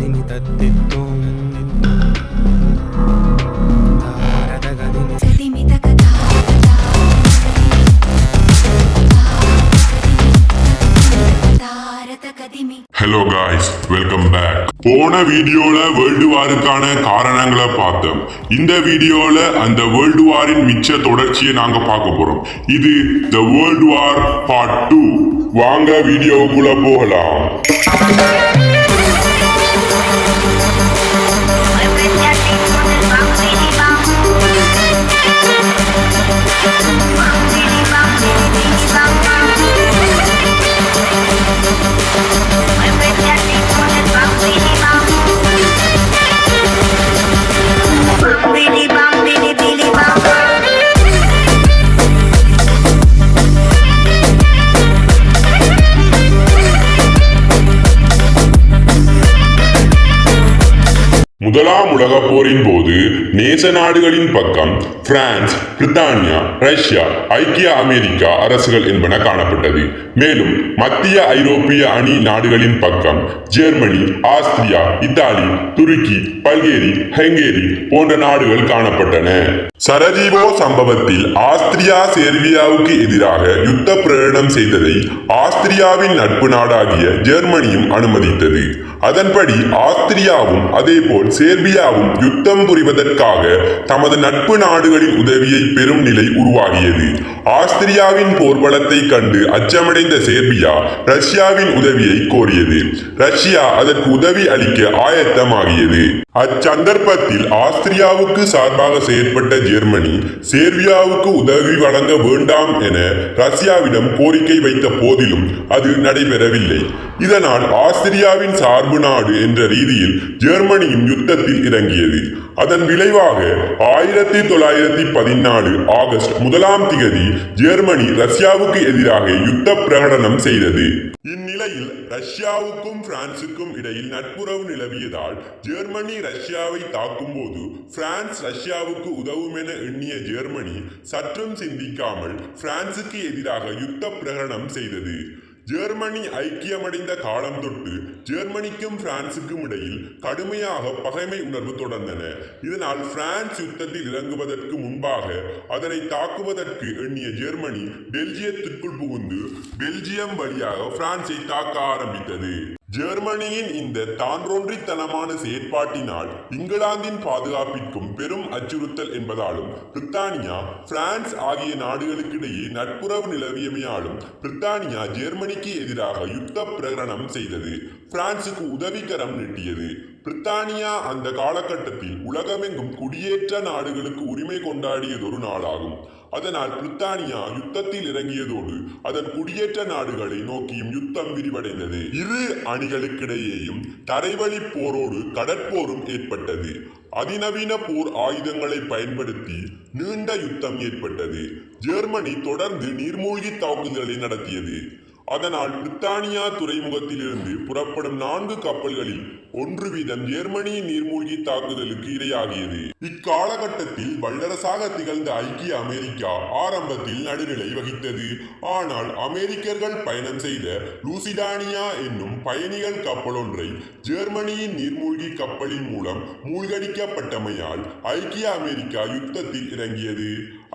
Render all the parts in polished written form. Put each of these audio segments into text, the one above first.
Hello guys, welcome back. போன வீடியோல world வாருக்கான காரணங்களை பார்த்தோம். இந்த வீடியோல அந்த வேர்ல்டு வாரின் மிச்ச தொடர்ச்சியை நாங்க பார்க்க போறோம். இது தி வேர்ல்டு வார் பார்ட் 2. வாங்க வீடியோவுக்குள்ள போகலாம். முதலாம் உலகப் போரின் போது நேச நாடுகளின் பக்கம் பிரான்ஸ், பிரித்தானியா, ரஷ்யா, ஐக்கிய அமெரிக்கா அரசுகள் என்பன காணப்பட்டது. மேலும் மத்திய ஐரோப்பிய அணி நாடுகளின் பக்கம் ஜெர்மனி, ஆஸ்திரியா, இத்தாலி, துருக்கி, பல்கேரி, ஹங்கேரி போன்ற நாடுகள் காணப்பட்டன. சரஜீவோ சம்பவத்தில் ஆஸ்திரியா சேர்பியாவுக்கு எதிராக யுத்த பிரகடனம் செய்ததை ஆஸ்திரியாவின் நட்பு நாடாகிய ஜெர்மனியும் அனுமதித்தது. அதன்படி ஆஸ்திரியாவும் அதேபோல் சேர்பியாவும் யுத்தம் புரிவதற்காக தமது நட்பு நாடுகளின் உதவியை பெறும் நிலை உருவாகியது. ஆஸ்திரியாவின் போர்பலத்தை கண்டு அச்சமடைந்த சேர்பியா ரஷ்யாவின் உதவியை கோரியது. ரஷ்யா அதற்கு உதவி அளிக்க ஆயத்தமாகியது. அச்சந்தர்ப்பத்தில் ஆஸ்திரியாவுக்கு சார்பாக செயற்பட்ட ஜெர்மனி சேர்பியாவுக்கு உதவி வழங்க வேண்டாம் என ரஷ்யாவிடம் கோரிக்கை வைத்த போதிலும் அது நடைபெறவில்லை. இதனால் ஆஸ்திரியாவின் சார்பு நாடு என்ற ரீதியில் ஜெர்மனியும் யுத்தத்தில் இறங்கியது. அதன் விளைவாக 1914 ஆகஸ்ட் 1 ஜெர்மனி ரஷ்யாவுக்கு எதிராக யுத்த பிரகடனம் செய்தது. இந்நிலையில் ரஷ்யாவுக்கும் பிரான்சுக்கும் இடையில் நட்புறவு நிலவியதால் ஜெர்மனி ரஷ்யாவை தாக்கும் போது பிரான்ஸ் ரஷ்யாவுக்கு உதவும் என எண்ணிய ஜெர்மனி சற்றும் சிந்திக்காமல் பிரான்சுக்கு எதிராக யுத்த பிரகடனம் செய்தது. ஜெர்மனி ஐக்கியமடைந்த காலம் தொட்டு ஜெர்மனிக்கும் பிரான்சுக்கும் இடையில் கடுமையாக பகைமை உணர்வு தொடர்ந்தன. இதனால் பிரான்ஸ் யுத்தத்தில் இறங்குவதற்கு முன்பாக அதனை தாக்குவதற்கு எண்ணிய ஜெர்மனி பெல்ஜியத்திற்குள் புகுந்து பெல்ஜியம் வழியாக பிரான்சை தாக்க ஆரம்பித்தது. ஜெர்மனியின் இந்த தான்றோன்றித்தனமான செயற்பாட்டினால் இங்கிலாந்தின் பாதுகாப்பிற்கும் பெரும் அச்சுறுத்தல் என்பதாலும் பிரித்தானியா, பிரான்ஸ் ஆகிய நாடுகளுக்கிடையே நட்புறவு நிலவியமையாலும் பிரித்தானியா ஜெர்மனிக்கு எதிராக யுத்த பிரகடனம் செய்தது. பிரான்சுக்கு உதவிக்கரம் நீட்டியது. பிரித்தானியா அந்த காலகட்டத்தில் உலகமெங்கும் குடியேற்ற நாடுகளுக்கு உரிமை கொண்டாடியதொரு நாளாகும். அதனால் பிரித்தானியா யுத்தத்தில் இறங்கியதோடு அதன் குடியேற்ற நாடுகளை நோக்கியும் யுத்தம் விரிவடைந்தது. இரு அணிகளுக்கிடையேயும் தரைவழி போரோடு கடற்போரும் ஏற்பட்டது. அதிநவீன போர் ஆயுதங்களை பயன்படுத்தி நீண்ட யுத்தம் ஏற்பட்டது. ஜெர்மனி தொடர்ந்து நீர்மூழ்கி தாக்குதல்களை நடத்தியது. அதனால் பிரித்தானியா துறைமுகத்திலிருந்து புறப்படும் 4 கப்பல்களில் 1 வீதம் ஜெர்மனியின் நீர்மூழ்கி தாக்குதலுக்கு இரையாகியது. இக்காலகட்டத்தில் வல்லரசாக திகழ்ந்த ஐக்கிய அமெரிக்கா ஆரம்பத்தில் நடுநிலை வகித்தது. ஆனால் அமெரிக்கர்கள் பயணம் செய்த லூசிடானியா என்னும் பயணிகள் கப்பல் ஒன்றை ஜெர்மனியின் நீர்மூழ்கி கப்பலின் மூலம் மூழ்கடிக்கப்பட்டமையால் ஐக்கிய அமெரிக்கா யுத்தத்தில் இறங்கியது.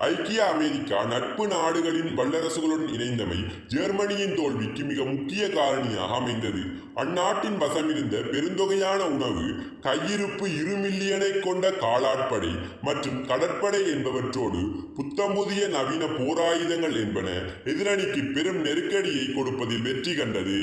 ஐக்கிய அமெரிக்கா நட்பு நாடுகளின் வல்லரசுகளுடன் இணைந்தமை ஜெர்மனியின் தோல்விக்கு மிக முக்கிய காரணியாக அமைந்தது. அந்நாட்டின் வசமிருந்த பெருந்தொகையான உணவு, கையிருப்பு 2 மில்லியனை கொண்ட காலாட்படை மற்றும் கடற்படை என்பவற்றோடு புத்தம் புதிய நவீன போராயுதங்கள் என்பன எதிரணிக்கு பெரும் நெருக்கடியை கொடுப்பதில் வெற்றி கண்டது.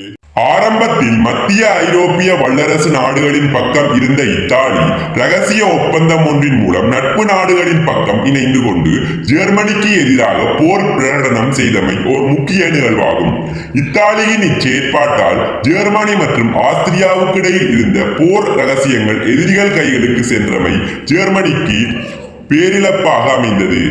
ஆரம்பத்தில் மத்திய ஐரோப்பிய வல்லரசு நாடுகளின் பக்கம் இருந்த இத்தாலி ரகசிய ஒப்பந்தம் ஒன்றின் மூலம் நட்பு நாடுகளின் பக்கம் இணைந்து கொண்டு ஜெர்மனிக்கு எதிராக போர் பிரகடனம் செய்தமை ஒரு முக்கிய நிகழ்வாகும். இத்தாலியின் இச்செயற்பாட்டால் ஜெர்மனி மற்றும் ஆஸ்திரியாவுக்கு இடையில் இருந்த போர் ரகசியங்கள் எதிரிகள் கைகளுக்கு சென்றமை ஜெர்மனிக்கு பேரிழப்பாக அமைந்தது.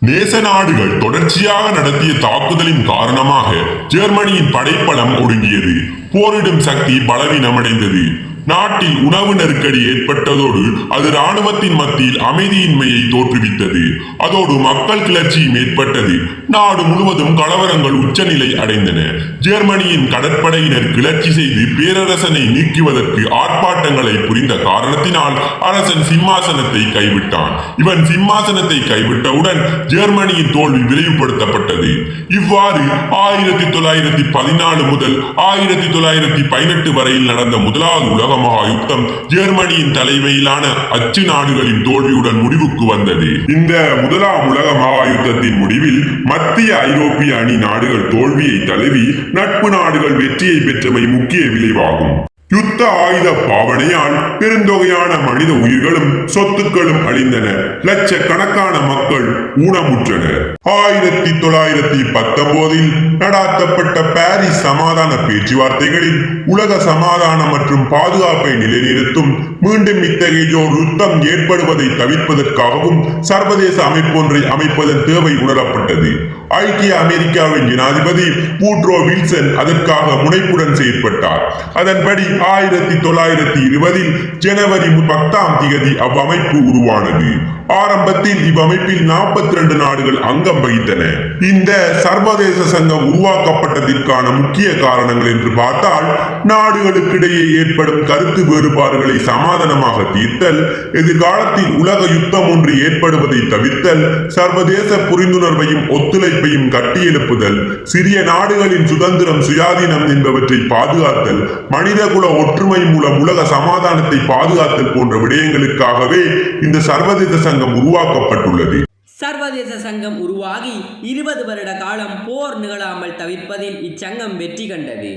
நேச நாடுகள் தொடர்ச்சியாக நடத்திய தாக்குதலின் காரணமாக ஜெர்மனியின் படைப்பலம் ஒடுங்கியது. போரிடும் சக்தி பலவீனமடைந்தது. நாட்டில் உணவு நெருக்கடி ஏற்பட்டதோடு அது இராணுவத்தின் மத்தியில் அமைதியின்மையை தோற்றுவித்தது. அதோடு மக்கள் கிளர்ச்சியும் ஏற்பட்டது. நாடு முழுவதும் கலவரங்கள் உச்சநிலை அடைந்தன. ஜெர்மனியின் கடற்படையினர் கிளர்ச்சி செய்து பேரரசனை நீக்குவதற்கு ஆர்ப்பாட்டங்களை புரிந்த காரணத்தினால் அரசன் சிம்மாசனத்தை கைவிட்டான். இவன் சிம்மாசனத்தை கைவிட்டவுடன் ஜெர்மனியின் தோல்வி விரைவுபடுத்தப்பட்டது. இவ்வாறு 1914 முதல் 1918 வரையில் நடந்த முதலாவது உலக மகா யுத்தம் ஜெர்மனியின் தலைமையிலான அச்சு நாடுகளின் தோல்வியுடன் முடிவுக்கு வந்தது. இந்த முதலாம் உலக மகா யுத்தத்தின் முடிவில் மத்திய ஐரோப்பிய அணி நாடுகள் தோல்வியை தழுவி நட்பு நாடுகள் வெற்றியை பெற்றமை முக்கிய விளைவாகும். யுத்த ஆயுத பாவனையால் பெருந்தொகையான மனித உயிர்களும் சொத்துக்களும் அழிந்தன. லட்சக்கணக்கான மக்கள் ஊனமுற்றனர். 1919 நடாத்தப்பட்ட பாரிஸ் சமாதான பேச்சுவார்த்தைகளில் உலக சமாதானம் மற்றும் பாதுகாப்பை நிலைநிறுத்தும் மீண்டும் இத்தகைய யுத்தம் ஏற்படுவதை தவிர்ப்பதற்காகவும் சர்வதேச அமைப்பொன்றை அமைப்பதன் தேவை உணரப்பட்டது. ஐக்கிய அமெரிக்காவின் ஜனாதிபதி வூட்ரோ வில்சன் அதற்காக முனைப்புடன் செயற்பட்டார். அதன்படி 1920 ஜனவரி 10 அவ்வமைப்பு உருவானது. ஆரம்பத்தில் இவ்வமைப்பில் 42 நாடுகள் அங்கம் வகித்தன. இந்த சர்வதேச சங்கம் உருவாக்கப்பட்டதற்கான முக்கிய காரணங்கள் என்று பார்த்தால், நாடுகளுக்கிடையே ஏற்படும் கருத்து வேறுபாடுகளை சமாதானமாக தீர்த்தல், எதிர்காலத்தில் உலக யுத்தம் ஒன்று ஏற்படுவதை தவிர்த்தல், சர்வதேச புரிந்துணர்வையும் ஒத்துழைப்பையும் கட்டியெழுப்புதல், சிறிய நாடுகளின் சுதந்திரம் சுயாதீனம் என்பவற்றை பாதுகாத்தல், மனிதகுல ஒற்றுமை மூலம் உலக சமாதானத்தை பாதுகாத்தல் போன்ற விடயங்களுக்காகவே இந்த சர்வதேச சங்கம் உருவாக்கப்பட்டுள்ளது. சர்வதேச சங்கம் உருவாகி 20 வருட காலம் போர் நிகழாமல் தவிர்ப்பதில் இச்சங்கம் வெற்றி கண்டது.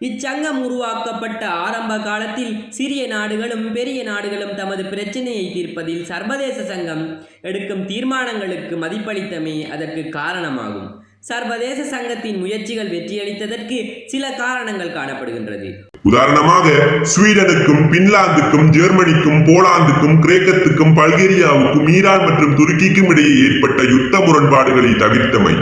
இச்சங்கம் உருவாக்கப்பட்ட ஆரம்ப காலத்தில் சிறிய நாடுகளும் பெரிய நாடுகளும் தமது பிரச்சனையை தீர்ப்பதில் சர்வதேச சங்கம் எடுக்கும் தீர்மானங்களுக்கு மதிப்பளித்தமே அதற்கு காரணமாகும். சர்வதேச சங்கத்தின் முயற்சிகள் வெற்றியளித்ததற்கு சில காரணங்கள் காணப்படுகின்றது. உதாரணமாக, ஸ்வீடனுக்கும் பின்லாந்துக்கும் ஜெர்மனிக்கும் போலாந்துக்கும் கிரேக்கத்துக்கும் பல்கேரியாவுக்கும் ஈரான் மற்றும் துருக்கிக்கும் இடையே ஏற்பட்ட யுத்த முரண்பாடுகளை தவிர்த்தமை,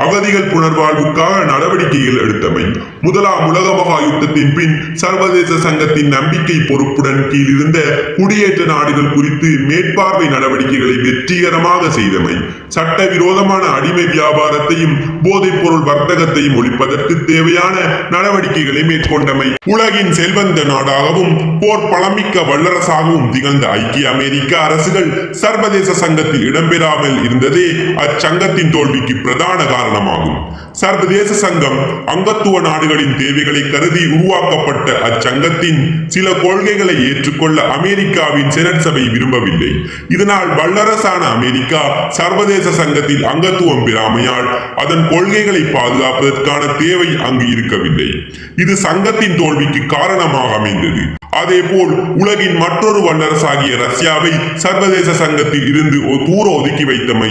அகதிகள் புனர்வாழ்வுக்காக நடவடிக்கைகள் எடுத்தமை, முதலாம் உலக மகா யுத்தத்தின் பின் சர்வதேச சங்கத்தின் நம்பிக்கை பொறுப்புடன் கீழ் இருந்த குடியேற்ற நாடுகள் குறித்து மேற்பார்வை நடவடிக்கைகளை வெற்றிகரமாக செய்தமை, சட்டவிரோதமான அடிமை வியாபாரத்தையும் போதைப் பொருள் வர்த்தகத்தையும் ஒழிப்பதற்கு தேவையான நடவடிக்கைகளை மேற்கொண்டமை, உலகின் செல்வந்த நாடாகவும் போர் பழமிக்க வல்லரசாகவும் திகழ்ந்த ஐக்கிய அமெரிக்க அரசுகள் சர்வதேச சங்கத்தில் இடம்பெறாமல் இருந்ததே அச்சங்கத்தின் தோல்விக்கு பிரதான காரணமாகும். சர்வதேச சங்கம் அங்கத்துவ நாடுகளின் தேவைகளை கருதி உருவாக்கப்பட்ட அச்சங்கத்தின் சில கொள்கைகளை ஏற்றுக்கொள்ள அமெரிக்காவின் செனட் சபை விரும்பவில்லை. இதனால் வல்லரசான அமெரிக்கா சர்வதேச சங்கத்தில் அங்கத்துவம் பெறாமையால் அதன் கொள்கைகளை பாதுகாப்பதற்கான தேவை அங்கு இருக்கவில்லை. இது சங்கத்தின் தோல்விக்கு காரணமாக அமைந்தது. அதேபோல் உலகின் மற்றொரு வல்லரசாகிய ரஷ்யாவை சர்வதேச சங்கத்தில் இருந்து தூர ஒதுக்கி வைத்தமை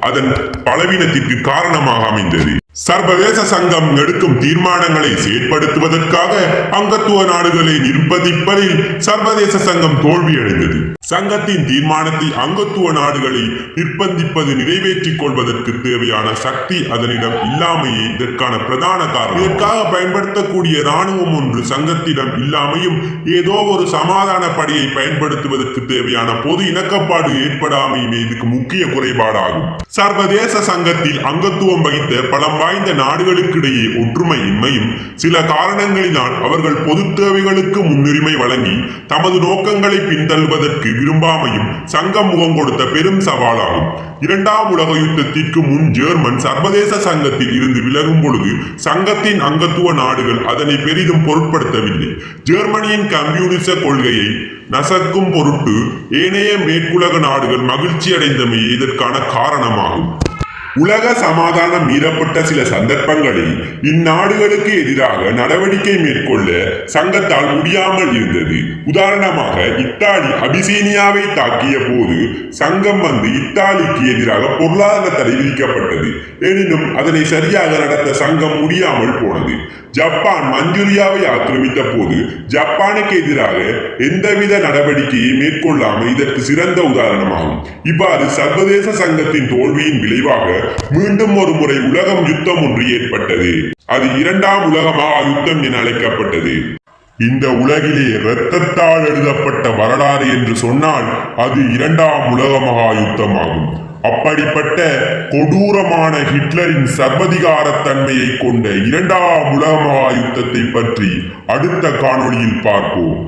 அதன் பலவீனத்திற்கு காரணமாக அமைந்தது. சர்வதேச சங்கம் எடுக்கும் தீர்மானங்களை செயற்படுத்துவதற்காக அங்கத்துவ நாடுகளை நிர்பந்திப்பதில் சர்வதேச சங்கம் தோல்வியடைந்தது. சங்கத்தின் தீர்மானத்தை அங்கத்துவ நாடுகளை நிர்பந்திப்பது நிறைவேற்றிக் கொள்வதற்கு தேவையான சக்தி அதனிடம் இல்லாமையே இதற்கான பிரதான காரணம். இதற்காக பயன்படுத்தக்கூடிய இராணுவம் ஒன்று சங்கத்திடம் இல்லாமையும் ஏதோ ஒரு சமாதான படையை பயன்படுத்துவதற்கு தேவையான பொது இணக்கப்பாடு ஏற்படாமையுமே இதுக்கு முக்கிய குறைபாடாகும். சர்வதேச சங்கத்தில் அங்கத்துவம் வகித்த பலம் வாய்ந்த நாடுகளுக்கிடையே ஒற்றுமையின்மையும் சில காரணங்களினால் அவர்கள் பொது தேவைகளுக்கு முன்னுரிமை வழங்கி தமது நோக்கங்களை பின்தள்ளுவதற்கு விரும்பாமையும் சங்கம் முகம் கொடுத்த பெரும் சவாலாகும். இரண்டாம் உலக யுத்தத்திற்கு முன் ஜெர்மன் சர்வதேச சங்கத்தில் இருந்து விலகும் பொழுது சங்கத்தின் அங்கத்துவ நாடுகள் அதனை பெரிதும் பொருட்படுத்தவில்லை. ஜெர்மனியின் கம்யூனிச கொள்கையை நசக்கும் பொருட்டு ஏனைய மேற்குலக நாடுகள் மகிழ்ச்சி அடைந்தமையே இதற்கான காரணமாகும். உலக சமாதானம் மீறப்பட்ட சில சந்தர்ப்பங்களில் இந்நாடுகளுக்கு எதிராக நடவடிக்கை மேற்கொள்ள சங்கத்தால் முடியாமல் இருந்தது. உதாரணமாக, இத்தாலி அபிசீனியாவை தாக்கிய போது சங்கம் வந்து இத்தாலிக்கு எதிராக பொருளாதார தடை விதிக்கப்பட்டது. எனினும் அதனை சரியாக நடத்த சங்கம் முடியாமல் போனது. ஜப்பான் மஞ்சூரியாவை ஆக்கிரமித்த போது ஜப்பானுக்கு எதிராக எந்தவித நடவடிக்கையை மேற்கொள்ளாமல் இதற்கு சிறந்த உதாரணமாகும். இவ்வாறு சர்வதேச சங்கத்தின் தோல்வியின் விளைவாக மீண்டும் ஒரு முறை உலகம் யுத்தம் ஒன்று ஏற்பட்டது. அது இரண்டாம் உலக மகா யுத்தம் என அழைக்கப்பட்டது. இந்த உலகிலே இரத்தத்தால் எழுதப்பட்ட வரலாறு என்று சொன்னால் அது இரண்டாம் உலக மகா யுத்தமாகும். அப்படிப்பட்ட கொடூரமான ஹிட்லரின் சர்வதிகாரத்தன்மையை கொண்ட இரண்டாம் உலக மகா யுத்தத்தை பற்றி அடுத்த காணொளியில் பார்ப்போம்.